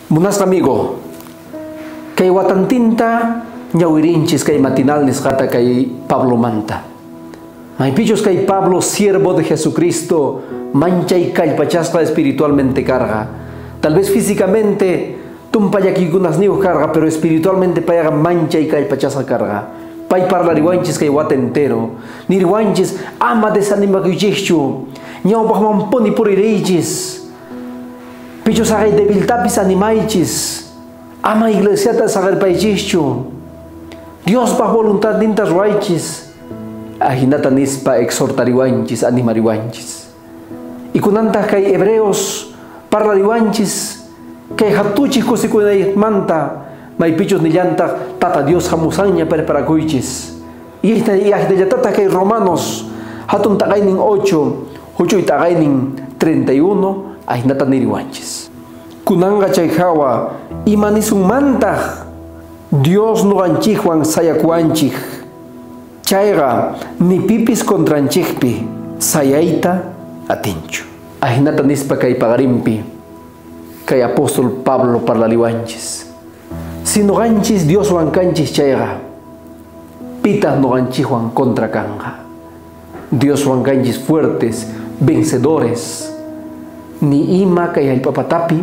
Munas amigo, kay watantinta ñawirinchis kay matinal nisqata kay Pablo manta. Maypichos kay Pablo, siervo de Jesucristo, mancha y kallpachasqa espiritualmente carga. Tal vez físicamente tumpayakikunas niu carga, pero espiritualmente payaga mancha y kallpachasqa carga. Pay parlariwanchis kay wata entero. Nirwanchis ama desanimakuychikchu. Ñawpaqmanpuni puririychis. Pichos agay debiltapis animaychis. Ama iglesiata sagarpaychischu. Dios pa voluntad nintas ruaychis. Ahinata nispa exhortariwanchis, animariwanchis. Y kunanta kay hebreos parlariwanchis kay hatuchis kusikunay manta. May pichos nillanta tata Dios hamusaña preparakuychis. Y ahinayatata kay romanos hatun tagaynin 8 tagaynin 31 ahinata niriwanchis. Kunanga chay hawa imanisun mantaq Dios nuqanchikwan sayakuanchik. Chayqa ni pipis contranchikpi sayayta atinchu. Ahinata nispa kay pagarimpi kay apóstol Pablo parlaliwanchis. Si nuqanchis Dios wankanchis chayqa pita nuqanchikwan contra kanja. Dios wankanchis fuertes, vencedores. Ni ima kay papatapi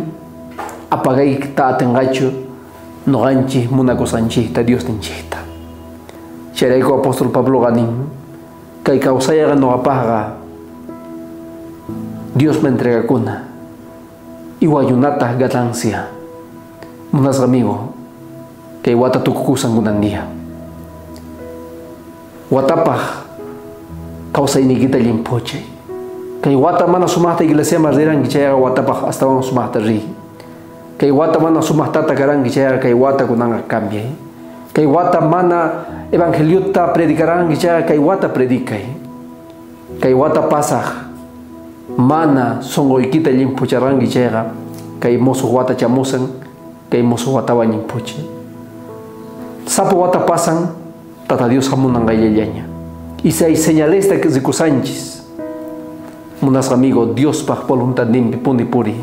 apagay ta atengacho nuqanchis munakusanchikta Dios ninchikta. Chayrayku apóstol Pablo ganin kay kawsayaqa nuqapaqqa Dios me entregakuna iwayunata ganancia. Munas amigo kay wata tukukusan kunan dia. Watapaq kawsaynikita limpuchay. Kay wata mana sumaqta iglesia mardiran kichayqa watapaq astawan sumaqta ri. Kay wata mana sumaqtata karan kichayqa kay wata kunanga cambiay. Kay wata mana evangeliota predicaran kichayqa kay wata predicay. Kay wata pasaq mana songoykita limpucharan kichayqa kay mosuq wata chamusan kay mosuq watawan limpuchay. Sapo wata pasan tata Dios hamunanga yallaña. Y se hay señales de que zikusanchis. Munas amigo Dios pa voluntad nimpi puni puri.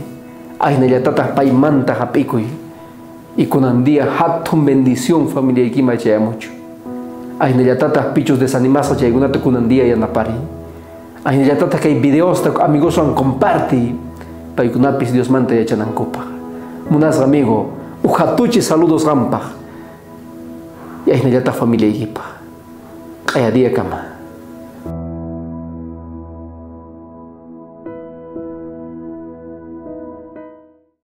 Ahinayatata pay manta hapikuy. Y kunandia hatun bendición familia ikima chaya mucho. Ahinayatata pichos desanimados chaygunata kunandia yanapari. Ahinayatata kay videos ta amigos an comparti. Pay kunapis Dios manta yachanankupa. Munas amigo ujatuchi saludos rampa. Y ahinayata familia ikipa. Kaya dia kama.